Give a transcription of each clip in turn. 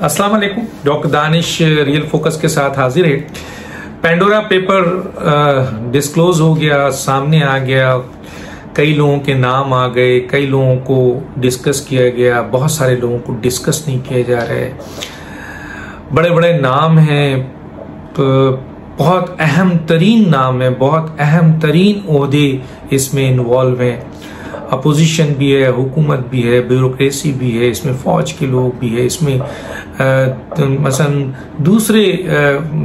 अस्सलाम वालेकुम। Doctor Danish real focus के साथ हाजिर है। पेंडोरा पेपर डिस्क्लोज हो गया, सामने आ गया, कई लोगों के नाम आ गए, कई लोगों को डिस्कस किया गया, बहुत सारे लोगों को डिस्कस नहीं किया जा रहा है। बड़े बड़े नाम हैं, तो बहुत अहम तरीन नाम है, बहुत अहम तरीन ओहदे इसमें इन्वॉल्व हैं। अपोजिशन भी है, हुकूमत भी है, ब्यूरोक्रेसी भी है, इसमें फौज के लोग भी है, इसमें मसलन दूसरे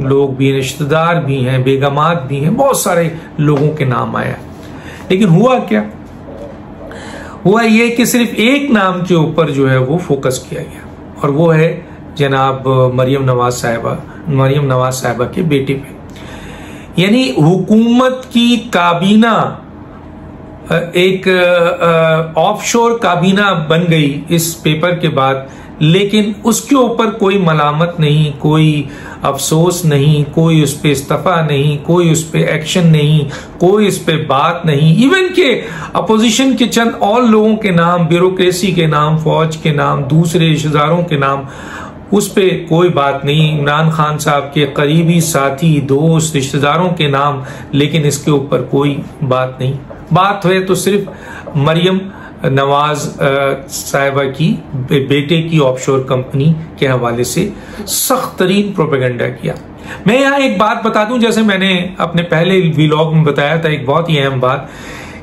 लोग भी, रिश्तेदार भी हैं, बेगमात भी हैं, बहुत सारे लोगों के नाम आया। लेकिन हुआ क्या? हुआ ये कि सिर्फ एक नाम के ऊपर जो है वो फोकस किया गया, और वो है जनाब मरियम नवाज साहिबा के बेटे पे। यानी हुकूमत की काबीना एक ऑफशोर काबीना बन गई इस पेपर के बाद, लेकिन उसके ऊपर कोई मलामत नहीं, कोई अफसोस नहीं, कोई उस पर इस्तीफा नहीं, कोई उस पर एक्शन नहीं, कोई इस पे बात नहीं। इवन के अपोजिशन के चंद और लोगों के नाम, ब्यूरोक्रेसी के नाम, फौज के नाम, दूसरे रिश्तेदारों के नाम, उस पे कोई बात नहीं। इमरान खान साहब के करीबी साथी, दोस्त, रिश्तेदारों के नाम, लेकिन इसके ऊपर कोई बात नहीं। बात है तो सिर्फ मरियम नवाज साहिबा की बेटे की ऑफशोर कंपनी के हवाले से सख्त तरीन प्रोपेगेंडा किया। मैं यहाँ एक बात बता दूं, जैसे मैंने अपने पहले व्लॉग में बताया था, एक बहुत ही अहम बात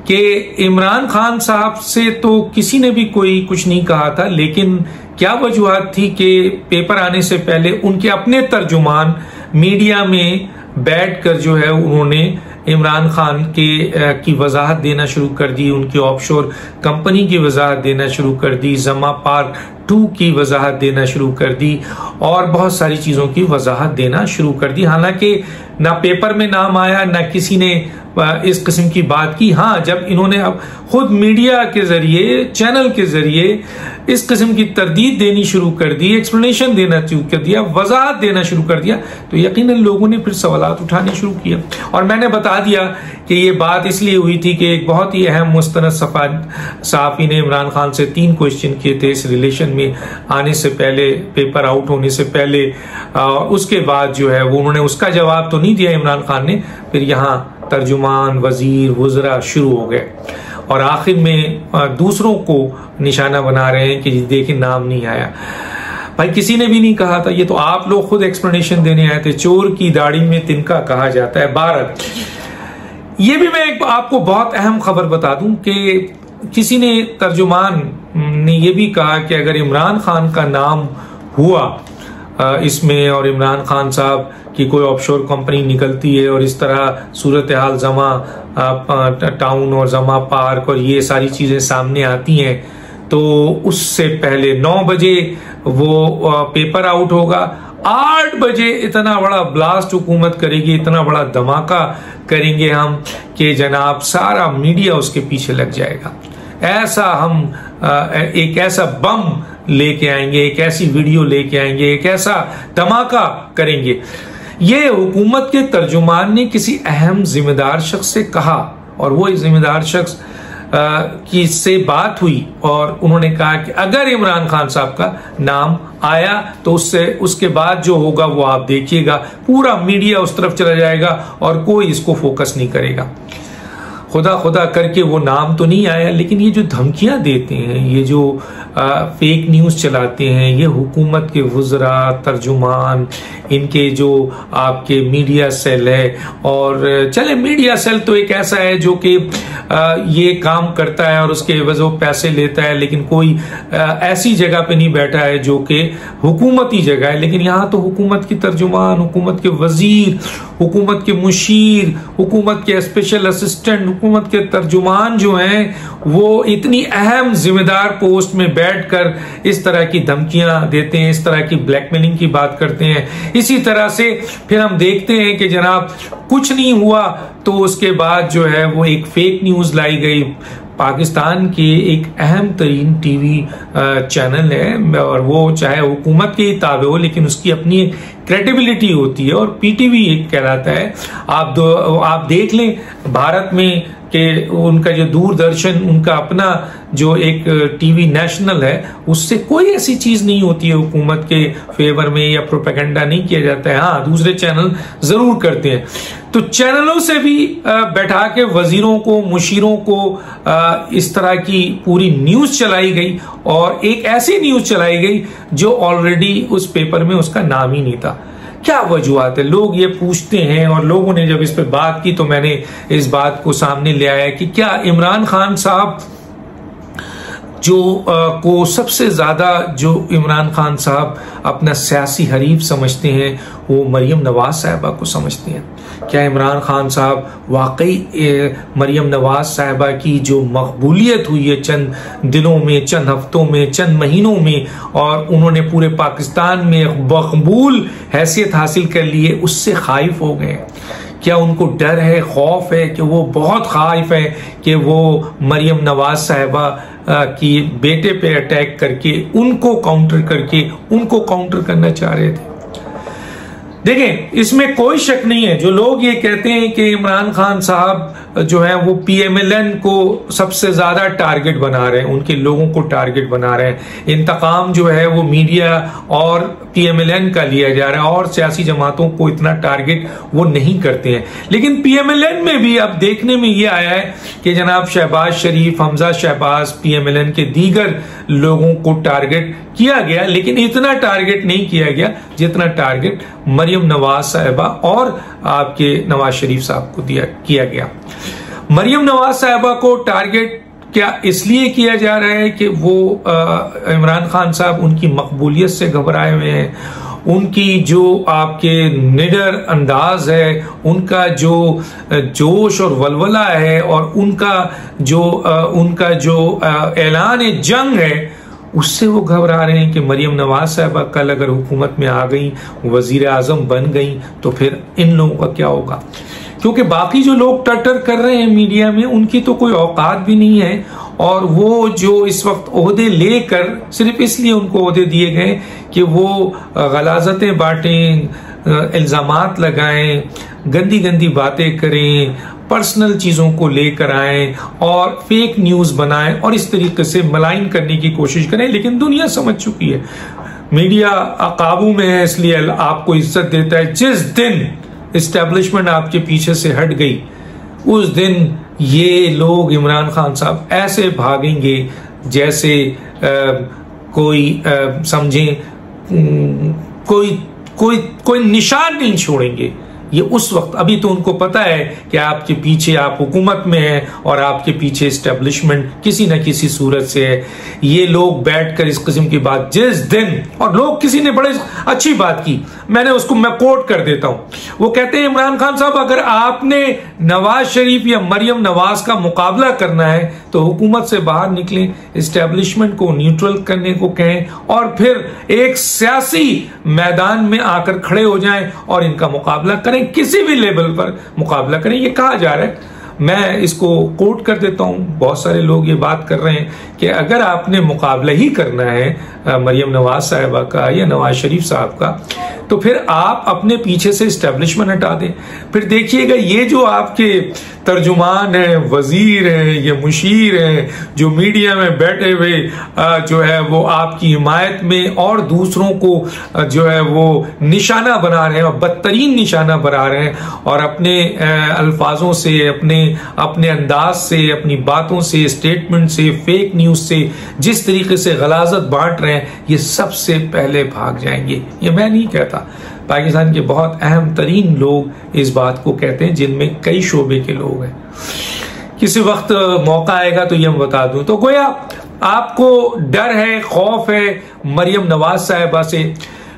कि इमरान खान साहब से तो किसी ने भी कोई कुछ नहीं कहा था, लेकिन क्या वजूहत थी कि पेपर आने से पहले उनके अपने तर्जुमान मीडिया में बैठकर जो है उन्होंने इमरान खान की वजाहत देना शुरू कर दी, उनकी ऑफशोर कंपनी की वजाहत देना शुरू कर दी, जमा पार्क 2 की वजाहत देना शुरू कर दी, और बहुत सारी चीजों की वजाहत देना शुरू कर दी। हालांकि ना पेपर में नाम आया, ना किसी ने इस किस्म की बात की। हाँ, जब इन्होंने अब खुद मीडिया के जरिए, चैनल के जरिए इस किस्म की तरदीद देनी शुरू कर दी, एक्सप्लेनेशन देना शुरू कर दिया, वजाहत देना शुरू कर दिया, तो यकीनन लोगों ने फिर सवालात उठाने शुरू किए। और मैंने बता दिया कि ये बात इसलिए हुई थी कि एक बहुत ही अहम मुस्तनद सहाफी ने इमरान खान से 3 क्वेश्चन किए थे इस रिलेशन में आने से पहले, पेपर आउट होने से पहले। उसके बाद जो है वो उन्होंने उसका जवाब तो नहीं दिया इमरान खान ने, फिर यहाँ तर्जुमान, वजीर, वुज़रा शुरू हो गए, और आखिर में दूसरों को निशाना बना रहे हैं कि देखिए नाम नहीं आया। भाई किसी ने भी नहीं कहा था, ये तो आप लोग खुद एक्सप्लेनेशन देने आए थे। चोर की दाढ़ी में तिनका कहा जाता है। भारत, ये भी मैं आपको बहुत अहम खबर बता दूं कि किसी ने, तर्जुमान ने ये भी कहा कि अगर इमरान खान का नाम हुआ इसमें, और इमरान खान साहब की कोई ऑफशोर कंपनी निकलती है और इस तरह सूरत हाल जमा टाउन और जमा पार्क और ये सारी चीजें सामने आती हैं, तो उससे पहले 9 बजे वो पेपर आउट होगा, 8 बजे इतना बड़ा ब्लास्ट हुकूमत करेगी, इतना बड़ा धमाका करेंगे हम कि जनाब सारा मीडिया उसके पीछे लग जाएगा। ऐसा हम एक ऐसा बम लेके आएंगे, एक ऐसी वीडियो लेके आएंगे, एक ऐसा धमाका करेंगे। ये हुकूमत के तर्जुमान ने किसी अहम जिम्मेदार शख्स से कहा, और वो जिम्मेदार शख्स की से बात हुई, और उन्होंने कहा कि अगर इमरान खान साहब का नाम आया तो उसके बाद जो होगा वो आप देखिएगा, पूरा मीडिया उस तरफ चला जाएगा और कोई इसको फोकस नहीं करेगा। खुदा करके वो नाम तो नहीं आया, लेकिन ये जो धमकियां देते हैं, ये जो फेक न्यूज चलाते हैं, ये हुकूमत के वुज़रा, तर्जुमान, इनके जो आपके मीडिया सेल है, और चले मीडिया सेल तो एक ऐसा है जो कि ये काम करता है और उसके एवज वो पैसे लेता है, लेकिन कोई ऐसी जगह पे नहीं बैठा है जो कि हुकूमती जगह है। लेकिन यहाँ तो हुकूमत की तर्जुमान, हुकूमत के वजीर, हुकूमत के मुशीर, हुकूमत के स्पेशल असिस्टेंट, हुकूमत के तर्जुमान जो हैं वो इतनी अहम जिम्मेदार पोस्ट में बैठकर इस तरह की धमकियां देते हैं, इस तरह की ब्लैकमेलिंग की बात करते हैं। इसी तरह से फिर हम देखते हैं कि जनाब कुछ नहीं हुआ तो उसके बाद जो है वो एक फेक न्यूज लाई गई। पाकिस्तान के एक अहम तरीन टीवी चैनल है, और वो चाहे हुकूमत के ही ताबे हो, लेकिन उसकी अपनी क्रेडिबिलिटी होती है, और पीटीवी एक कहलाता है। आप देख लें भारत में कि उनका जो दूरदर्शन, उनका अपना जो एक टीवी नेशनल है, उससे कोई ऐसी चीज नहीं होती है हुकूमत के फेवर में या प्रोपेगेंडा नहीं किया जाता है। हाँ, दूसरे चैनल जरूर करते हैं। तो चैनलों से भी बैठा के वजीरों को, मुशीरों को इस तरह की पूरी न्यूज चलाई गई, और एक ऐसी न्यूज चलाई गई जो ऑलरेडी उस पेपर में उसका नाम ही नहीं था। क्या वजूहत है, लोग ये पूछते हैं। और लोगों ने जब इस पे बात की तो मैंने इस बात को सामने ले आया कि क्या इमरान खान साहब को सबसे ज्यादा जो इमरान खान साहब अपना सियासी हरीफ समझते हैं वो मरियम नवाज साहिबा को समझते हैं। क्या इमरान खान साहब वाकई मरियम नवाज साहिबा की जो मकबूलियत हुई है चंद दिनों में, चंद हफ्तों में, चंद महीनों में, और उन्होंने पूरे पाकिस्तान में मकबूल हैसियत हासिल कर ली है, उससे खाइफ हो गए? क्या उनको डर है, खौफ है, कि वो बहुत खाइफ है कि वो मरियम नवाज साहिबा की बेटे पे अटैक करके उनको काउंटर करना चाह रहे थे? देखें, इसमें कोई शक नहीं है। जो लोग ये कहते हैं कि इमरान खान साहब जो है वो PMLN को सबसे ज्यादा टारगेट बना रहे हैं, उनके लोगों को टारगेट बना रहे हैं, इंतकाम जो है वो मीडिया और PMLN का लिया जा रहा है, और सियासी जमातों को इतना टारगेट वो नहीं करते हैं। लेकिन PMLN में भी अब देखने में ये आया है कि जनाब शहबाज शरीफ, हमजा शहबाज, PMLN के दीगर लोगों को टारगेट किया गया, लेकिन इतना टारगेट नहीं किया गया जितना टारगेट मरियम नवाज साहिबा और आपके नवाज शरीफ साहब को किया गया। मरियम नवाज साहिबा को टारगेट क्या इसलिए किया जा रहा है कि वो इमरान खान साहब उनकी मकबूलियत से घबराए हुए हैं, उनकी जो आपके निडर अंदाज है, उनका जो जोश और वलवला है, और उनका जो ऐलान जंग है, उससे वो घबरा रहे हैं कि मरियम नवाज साहिबा कल अगर हुकूमत में आ गई, वजीर आजम बन गई, तो फिर इन लोगों का क्या होगा? क्योंकि बाकी जो लोग टटर कर रहे हैं मीडिया में, उनकी तो कोई औकात भी नहीं है, और वो जो इस वक्त ओहदे लेकर सिर्फ इसलिए उनको ओहदे दिए गए कि वो गलाजतें बांटें, इल्जामात लगाएं, गंदी गंदी बातें करें, पर्सनल चीजों को लेकर आएं और फेक न्यूज बनाएं और इस तरीके से मलाइन करने की कोशिश करें। लेकिन दुनिया समझ चुकी है, मीडिया काबू में है, इसलिए आपको इज्जत देता है। जिस दिन एस्टेब्लिशमेंट आपके पीछे से हट गई, उस दिन ये लोग इमरान खान साहब ऐसे भागेंगे जैसे कोई समझें कोई निशान नहीं छोड़ेंगे। ये उस वक्त, अभी तो उनको पता है कि आपके पीछे, आप हुकूमत में हैं और आपके पीछे एस्टेब्लिशमेंट किसी न किसी सूरत से है। ये लोग बैठकर इस किस्म की बात, जिस दिन, और लोग, किसी ने बड़े अच्छी बात की, मैं कोट कर देता हूं। वो कहते हैं इमरान खान साहब, अगर आपने नवाज शरीफ या मरियम नवाज का मुकाबला करना है तो हुकूमत से बाहर निकलें, एस्टेब्लिशमेंट को न्यूट्रल करने को कहें, और फिर एक सियासी मैदान में आकर खड़े हो जाएं और इनका मुकाबला करें, किसी भी लेवल पर मुकाबला करें। ये कहा जा रहा है, मैं इसको कोट कर देता हूं। बहुत सारे लोग ये बात कर रहे हैं कि अगर आपने मुकाबला ही करना है मरियम नवाज साहिबा का या नवाज शरीफ साहब का, तो फिर आप अपने पीछे से एस्टेब्लिशमेंट हटा दें। फिर देखिएगा, ये जो आपके तर्जुमान हैं, वजीर हैं, ये मुशीर हैं, जो मीडिया में बैठे हुए जो है वो आपकी हिमायत में और दूसरों को जो है वो निशाना बना रहे हैं, और बदतरीन निशाना बना रहे हैं, और अपने अल्फाजों से, अपने अंदाज से, अपनी बातों से, स्टेटमेंट से, फेक न्यूज से जिस तरीके से गलाजत बांट रहे हैं, ये सबसे पहले भाग जाएंगे। ये मैं नहीं कहता, पाकिस्तान के बहुत अहम तरीन लोग इस बात को कहते हैं, जिनमें कई शोबे के लोग हैं। किसी वक्त मौका आएगा तो ये मैं बता दूं। तो गोया आपको डर है, खौफ है मरियम नवाज साहिबा से।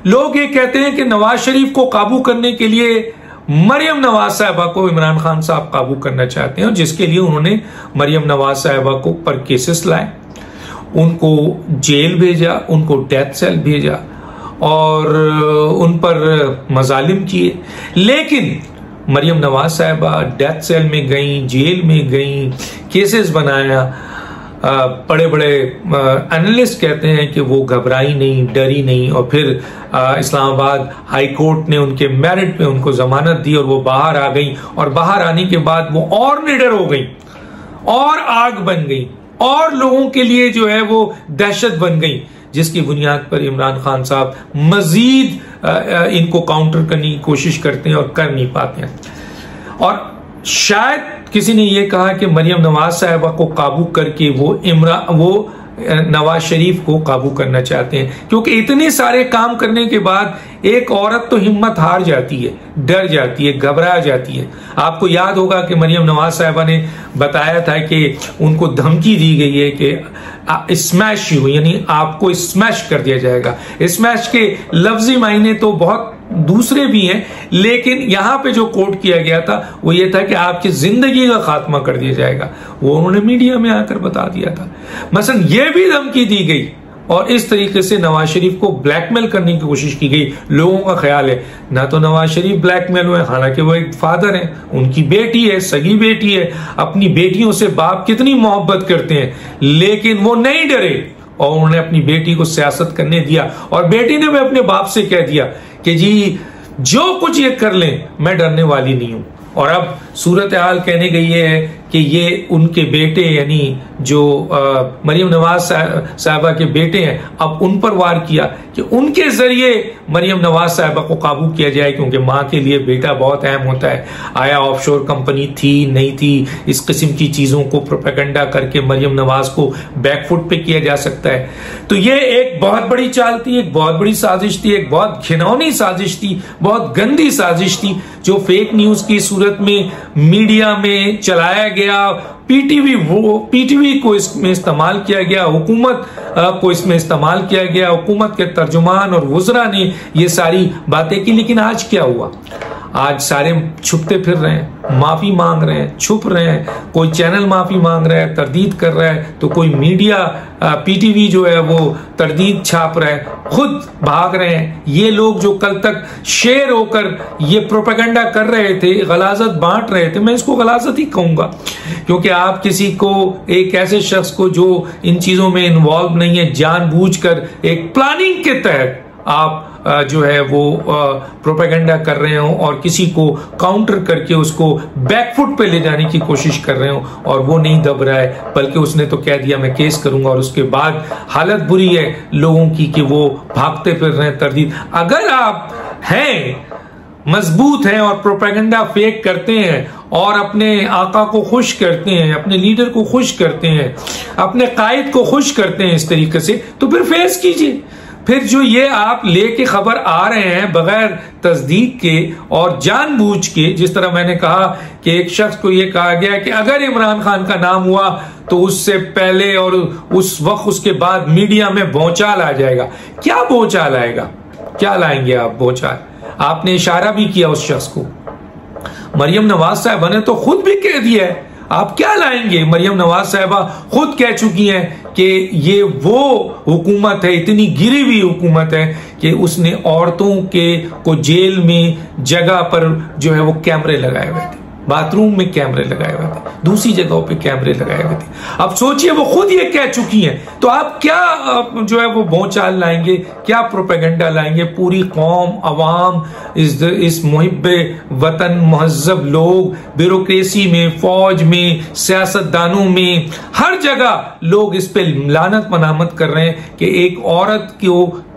लोग ये कहते हैं कि नवाज शरीफ को काबू करने के लिए मरियम नवाज साहिबा को इमरान खान साहब काबू करना चाहते हैं, और जिसके लिए उन्होंने मरियम नवाज साहिबा को पर केसेस लाए, उनको जेल भेजा, उनको डेथ सेल भेजा और उन पर मजालिम किए। लेकिन मरियम नवाज साहिबा डेथ सेल में गई, जेल में गई, केसेस बनाया। बड़े बड़े एनालिस्ट कहते हैं कि वो घबराई नहीं, डरी नहीं, और फिर इस्लामाबाद हाई कोर्ट ने उनके मेरिट पे उनको जमानत दी और वो बाहर आ गई, और बाहर आने के बाद वो और निडर हो गई। और आग बन गई और लोगों के लिए जो है वो दहशत बन गई, जिसकी बुनियाद पर इमरान खान साहब मजीद इनको काउंटर करने की कोशिश करते हैं और कर नहीं पाते हैं। और शायद किसी ने यह कहा कि मरियम नवाज साहिबा को काबू करके वो नवाज शरीफ को काबू करना चाहते हैं, क्योंकि इतने सारे काम करने के बाद एक औरत तो हिम्मत हार जाती है, डर जाती है, घबरा जाती है। आपको याद होगा कि मरियम नवाज साहिबा ने बताया था कि उनको धमकी दी गई है कि स्मैश यू, यानी आपको स्मैश कर दिया जाएगा। स्मैश के लफ्जी मायने तो बहुत दूसरे भी हैं, लेकिन यहां पे जो कोट किया गया था वो ये था कि आपकी जिंदगी का खात्मा कर दिया जाएगा। वो उन्होंने मीडिया में आकर बता दिया था। मसलन ये भी धमकी दी गई और इस तरीके से नवाज शरीफ को ब्लैकमेल करने की कोशिश की गई। लोगों का ख्याल है ना तो नवाज शरीफ ब्लैकमेल हुए, हालांकि वो एक फादर है, उनकी बेटी है, सगी बेटी है, अपनी बेटियों से बाप कितनी मोहब्बत करते हैं, लेकिन वो नहीं डरे और उन्होंने अपनी बेटी को सियासत करने दिया। और बेटी ने भी अपने बाप से कह दिया कि जी जो कुछ ये कर लें मैं डरने वाली नहीं हूं। और अब सूरत हाल कहने गई है कि ये उनके बेटे यानी जो मरियम नवाज साहिबा के बेटे हैं, अब उन पर वार किया कि उनके जरिए मरियम नवाज साहिबा को काबू किया जाए, क्योंकि मां के लिए बेटा बहुत अहम होता है। आया ऑफशोर कंपनी थी नहीं थी, इस किस्म की चीजों को प्रोपेगेंडा करके मरियम नवाज को बैकफुट पे किया जा सकता है। तो ये एक बहुत बड़ी चाल थी, एक बहुत बड़ी साजिश थी, एक बहुत घिनौनी साजिश थी, बहुत गंदी साजिश थी, जो फेक न्यूज की सूरत में मीडिया में चलाया गया। पीटीवी को इसमें इस्तेमाल किया गया, हुकूमत को इसमें इस्तेमाल किया गया, हुकूमत के तर्जुमान और वुज़रा ने ये सारी बातें की। लेकिन आज क्या हुआ? आज सारे छुपते फिर रहे हैं, माफी मांग रहे हैं, छुप रहे हैं। कोई चैनल माफी मांग रहा है, तरदीद कर रहा है, तो कोई मीडिया पीटीवी जो है वो तरदीद छाप रहा है, खुद भाग रहे हैं। ये लोग जो कल तक शेर होकर ये प्रोपेगेंडा कर रहे थे, गलाजत बांट रहे थे, मैं इसको गलाजत ही कहूंगा, क्योंकि आप किसी को, एक ऐसे शख्स को जो इन चीजों में इन्वॉल्व नहीं है, जानबूझकर एक प्लानिंग के तहत आप जो है वो प्रोपेगेंडा कर रहे हो और किसी को काउंटर करके उसको बैकफुट पे ले जाने की कोशिश कर रहे हो, और वो नहीं दब रहा है, बल्कि उसने तो कह दिया मैं केस करूंगा। और उसके बाद हालत बुरी है लोगों की कि वो भागते फिर रहे हैं तरदीद। अगर आप हैं मजबूत हैं और प्रोपेगेंडा फेक करते हैं और अपने आका को खुश करते हैं, अपने लीडर को खुश करते हैं, अपने कायद को खुश करते हैं इस तरीके से, तो फिर फेस कीजिए। फिर जो ये आप लेके खबर आ रहे हैं बगैर तस्दीक के और जानबूझ के, जिस तरह मैंने कहा कि एक शख्स को ये कहा गया कि अगर इमरान खान का नाम हुआ तो उससे पहले और उस वक्त उसके बाद मीडिया में भौचाल आ जाएगा। क्या भौचाल आएगा? क्या लाएंगे आप भौचाल? आपने इशारा भी किया उस शख्स को। मरियम नवाज साहिबा ने तो खुद भी कह दिया है, आप क्या लाएंगे? मरियम नवाज साहिबा खुद कह चुकी हैं कि ये वो हुकूमत है, इतनी गिरी हुई हुकूमत है कि उसने औरतों को जेल में जगह पर जो है वो कैमरे लगाए हुए थे, बाथरूम में कैमरे लगाए हुए थे, दूसरी जगहों पे कैमरे लगाए हुए थे। अब सोचिए वो खुद ये कह चुकी हैं, तो आप क्या जो है वो भौचाल लाएंगे, क्या प्रोपेगेंडा लाएंगे? पूरी कौम, अवाम, इस मुहिब्बे वतन महज़ब लोग, ब्यूरोक्रेसी में, फौज में, सियासतदानों में, हर जगह लोग इस पे लानत मनामत कर रहे हैं कि एक औरत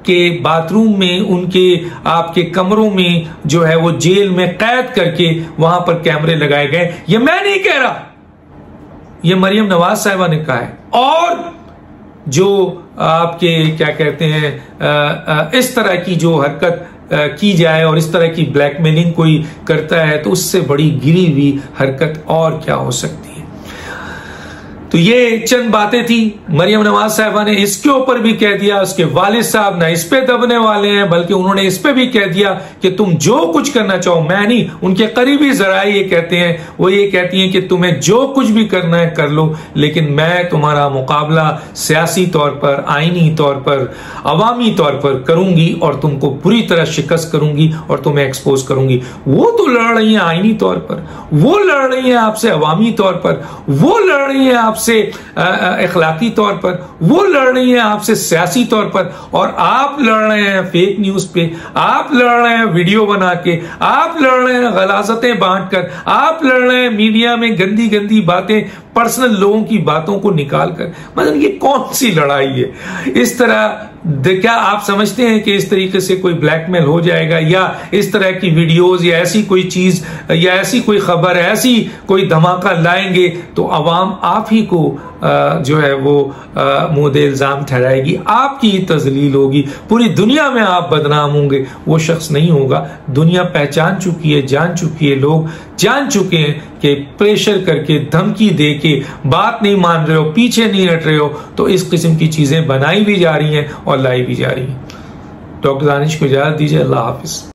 के बाथरूम में, उनके आपके कमरों में जो है वो जेल में कैद करके वहां पर कैमरे लगाए गए। ये मैं नहीं कह रहा, ये मरियम नवाज साहिबा ने कहा है। और जो आपके क्या कहते हैं, इस तरह की जो हरकत की जाए और इस तरह की ब्लैकमेलिंग कोई करता है, तो उससे बड़ी गिरी हुई हरकत और क्या हो सकती है? तो ये चंद बातें थी। मरियम नवाज साहिबा ने इसके ऊपर भी कह दिया, उसके वालिद साहब ना इस पे दबने वाले हैं, बल्कि उन्होंने इस पे भी कह दिया कि तुम जो कुछ करना चाहो, मैं नहीं, उनके करीबी जराए ये कहते हैं, वो ये कहती हैं कि तुम्हें जो कुछ भी करना है कर लो, लेकिन मैं तुम्हारा मुकाबला सियासी तौर पर, आईनी तौर पर, अवामी तौर पर करूंगी और तुमको बुरी तरह शिकस्त करूंगी और तुम्हें एक्सपोज करूंगी। वो तो लड़ रही है आईनी तौर पर, वो लड़ रही है आपसे अवामी तौर पर, वो लड़ रही है आपसे अखलाकी तौर पर, वो लड़ रही है आपसे सियासी तौर पर, और आप लड़ रहे हैं फेक न्यूज पे, आप लड़ रहे हैं वीडियो बना के, आप लड़ रहे हैं गलाजतें बांट कर, आप लड़ रहे हैं मीडिया में गंदी गंदी बातें पर्सनल लोगों की बातों को निकाल कर, मतलब ये कौन सी लड़ाई है? इस तरह क्या आप समझते हैं कि इस तरीके से कोई ब्लैकमेल हो जाएगा, या इस तरह की वीडियोस या ऐसी कोई चीज या ऐसी कोई खबर, ऐसी कोई धमाका लाएंगे तो अवाम आप ही को जो है वो मुद्दे इल्जाम ठहराएगी, आपकी तजलील होगी, पूरी दुनिया में आप बदनाम होंगे, वो शख्स नहीं होगा। दुनिया पहचान चुकी है, जान चुकी है, लोग जान चुके हैं कि प्रेशर करके, धमकी दे के, बात नहीं मान रहे हो, पीछे नहीं हट रहे हो, तो इस किस्म की चीजें बनाई भी जा रही हैं और लाई भी जा रही हैं। डॉक्टर दानिश को इजाजत दीजिए। अल्लाह हाफिज।